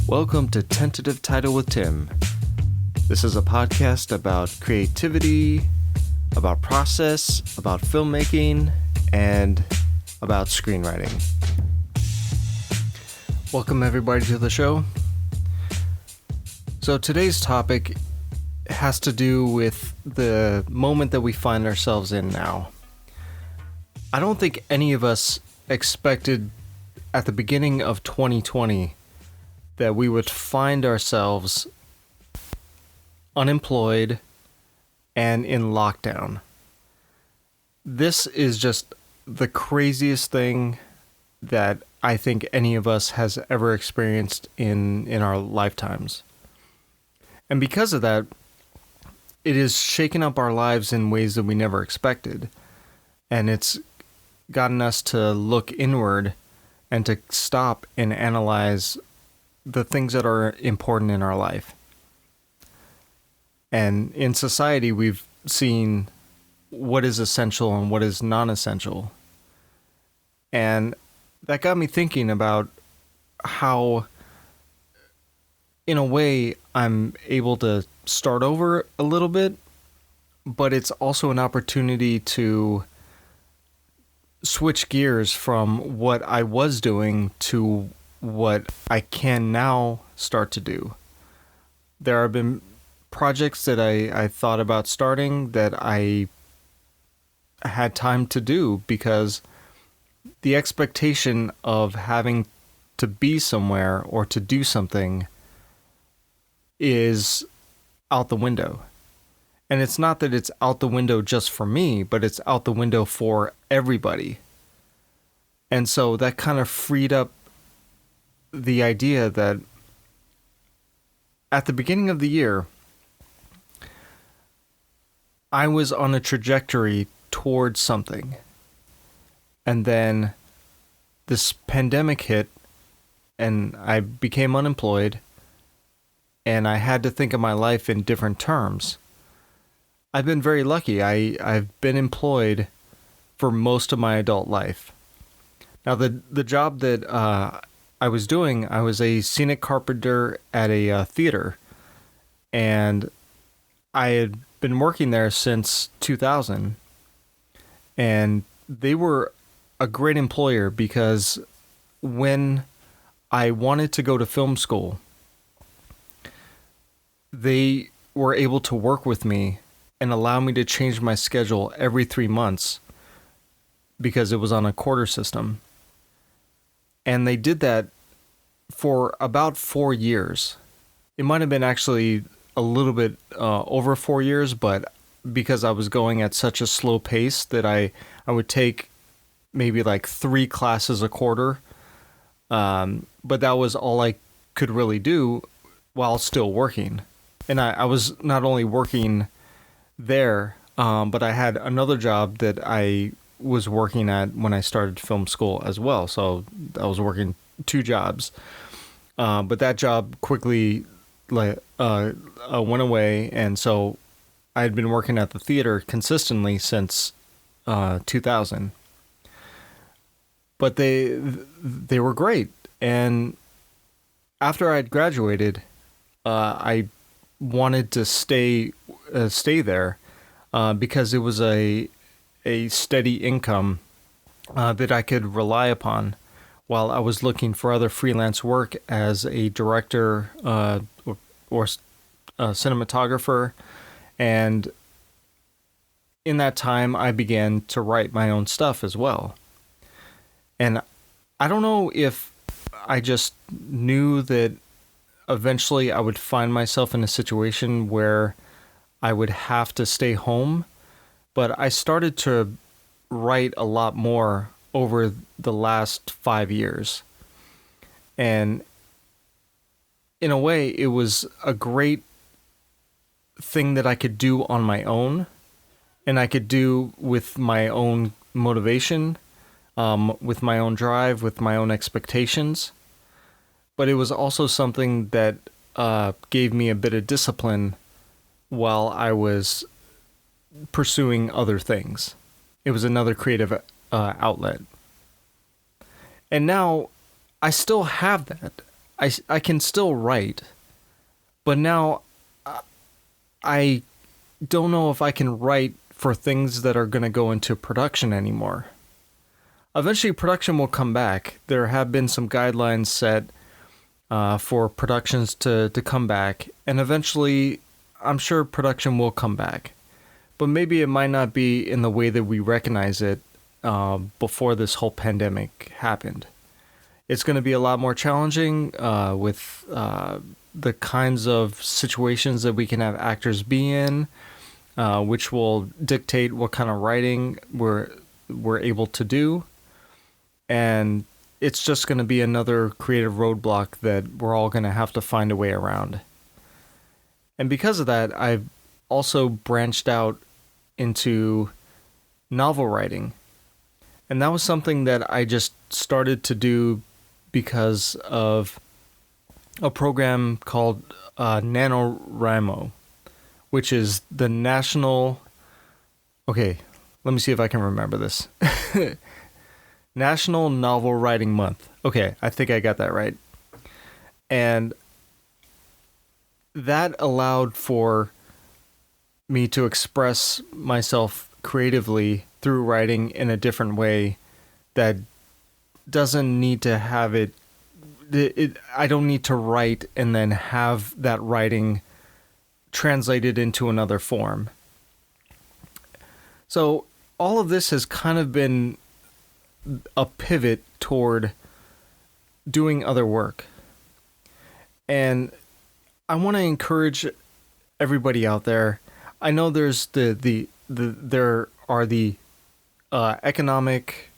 Welcome to Tentative Title with Tim. This is a podcast about creativity, about process, about filmmaking, and about screenwriting. Welcome everybody to the show. So today's topic has to do with the moment that we find ourselves in now. I don't think any of us expected at the beginning of 2020 that we would find ourselves unemployed and in lockdown. This is just the craziest thing that I think any of us has ever experienced in our lifetimes. And because of that, it has shaken up our lives in ways that we never expected. And it's gotten us to look inward and to stop and analyze the things that are important in our life. And in society, we've seen what is essential and what is non-essential. And that got me thinking about how, in a way, I'm able to start over a little bit, but it's also an opportunity to switch gears from what I was doing to what I can now start to do. There have been projects that I thought about starting that I had time to do because the expectation of having to be somewhere or to do something is out the window. And it's not that it's out the window just for me, but it's out the window for everybody. And so that kind of freed up the idea that at the beginning of the year, I was on a trajectory towards something. And then this pandemic hit and I became unemployed and I had to think of my life in different terms. I've been very lucky. I've been employed for most of my adult life. Now, the job that I was doing, I was a scenic carpenter at a theater, and I had been working there since 2000, and they were a great employer because when I wanted to go to film school, they were able to work with me and allow me to change my schedule every 3 months because it was on a quarter system. And they did that for about 4 years. It might have been actually a little bit over 4 years, but because I was going at such a slow pace that I would take maybe like 3 classes a quarter. But that was all I could really do while still working. And I was not only working there, but I had another job that I was working at when I started film school as well. So I was working 2 jobs. But that job quickly went away. And so I had been working at the theater consistently since 2000. But they were great. And after I'd graduated, I wanted to stay there because it was a steady income that I could rely upon while I was looking for other freelance work as a director or cinematographer. And in that time, I began to write my own stuff as well. And I don't know if I just knew that eventually I would find myself in a situation where I would have to stay home, but I started to write a lot more over the last 5 years. And in a way, it was a great thing that I could do on my own, and I could do with my own motivation, with my own drive, with my own expectations. But it was also something that gave me a bit of discipline while I was pursuing other things. It was another creative outlet. And now I still have that. I can still write, but now I don't know if I can write for things that are going to go into production anymore. Eventually, production will come back. There have been some guidelines set for productions to come back, and eventually, I'm sure production will come back. But maybe it might not be in the way that we recognize it before this whole pandemic happened. It's going to be a lot more challenging with the kinds of situations that we can have actors be in, which will dictate what kind of writing we're able to do. And it's just going to be another creative roadblock that we're all going to have to find a way around. And because of that, I've also branched out into novel writing. And that was something that I just started to do because of a program called NaNoWriMo, which is the national... Okay, let me see if I can remember this. National Novel Writing Month. Okay, I think I got that right. And that allowed for me to express myself creatively through writing in a different way that doesn't need to have it. I don't need to write and then have that writing translated into another form. So all of this has kind of been a pivot toward doing other work. And I want to encourage everybody out there. I know there's there are the economic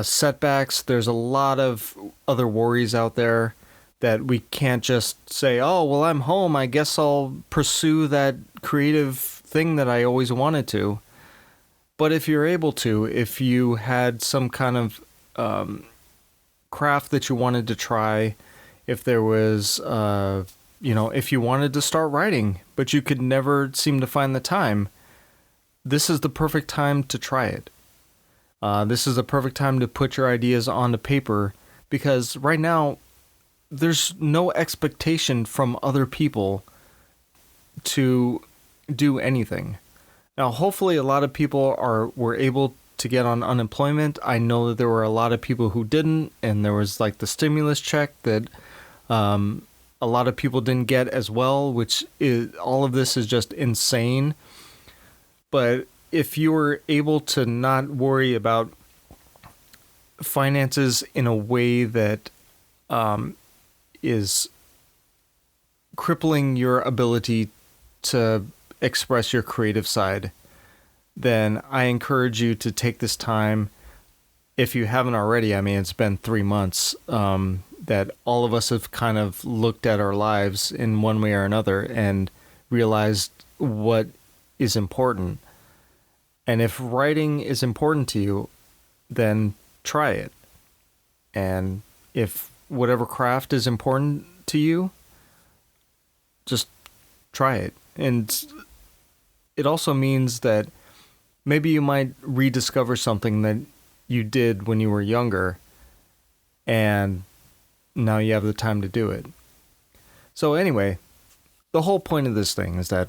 setbacks. There's a lot of other worries out there that we can't just say, oh, well, I'm home, I guess I'll pursue that creative thing that I always wanted to. But if you're able to, if you had some kind of craft that you wanted to try, if there was, if you wanted to start writing, but you could never seem to find the time, this is the perfect time to try it. This is the perfect time to put your ideas onto paper, because right now, there's no expectation from other people to do anything. Now, hopefully a lot of people were able to get on unemployment. I know that there were a lot of people who didn't, and there was like the stimulus check that a lot of people didn't get as well, which is, all of this is just insane. But if you were able to not worry about finances in a way that is crippling your ability to express your creative side, then I encourage you to take this time. If you haven't already, I mean, it's been 3 months that all of us have kind of looked at our lives in one way or another and realized what is important. And if writing is important to you, then try it. And if whatever craft is important to you, just try it. And it also means that maybe you might rediscover something that you did when you were younger, and now you have the time to do it. So anyway, the whole point of this thing is that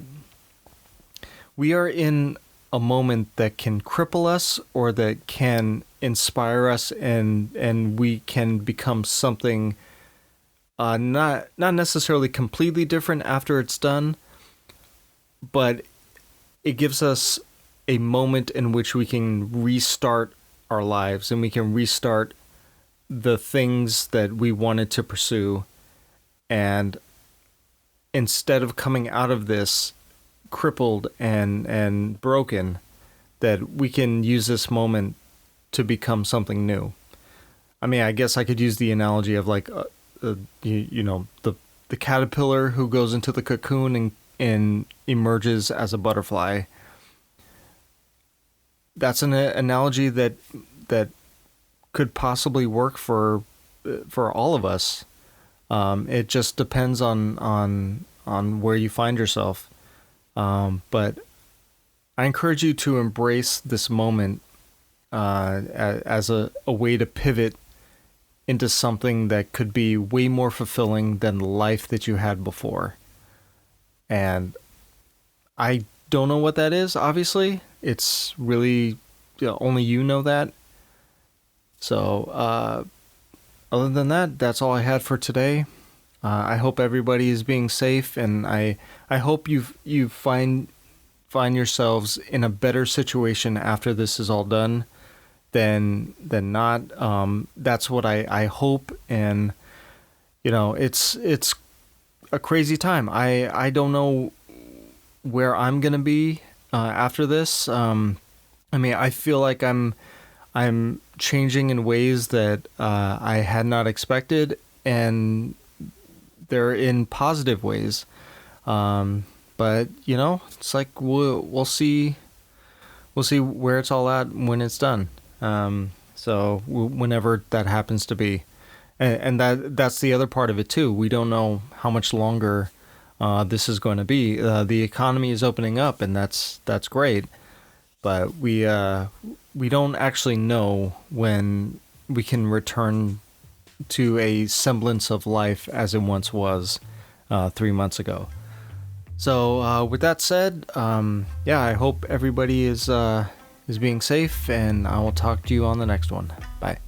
we are in a moment that can cripple us or that can inspire us, and we can become something not necessarily completely different after it's done, but it gives us a moment in which we can restart our lives and we can restart the things that we wanted to pursue. And instead of coming out of this crippled and broken, that we can use this moment to become something new. I mean, I guess I could use the analogy of like, the caterpillar who goes into the cocoon and emerges as a butterfly. That's an analogy that could possibly work for all of us. It just depends on where you find yourself. But I encourage you to embrace this moment as a way to pivot into something that could be way more fulfilling than the life that you had before. And I don't know what that is, obviously. It's really, only you know that. So, other than that, that's all I had for today. I hope everybody is being safe, and I hope you find yourselves in a better situation after this is all done than not. That's what I hope, and it's a crazy time. I don't know where I'm gonna be after this. I mean, I feel like I'm changing in ways that I had not expected, and they're in positive ways. But it's like we'll see where it's all at when it's done. So whenever that happens to be, and that's the other part of it too. We don't know how much longer this is going to be. The economy is opening up, and that's great. But we don't actually know when we can return to a semblance of life as it once was 3 months ago. So with that said, I hope everybody is being safe, and I will talk to you on the next one. Bye.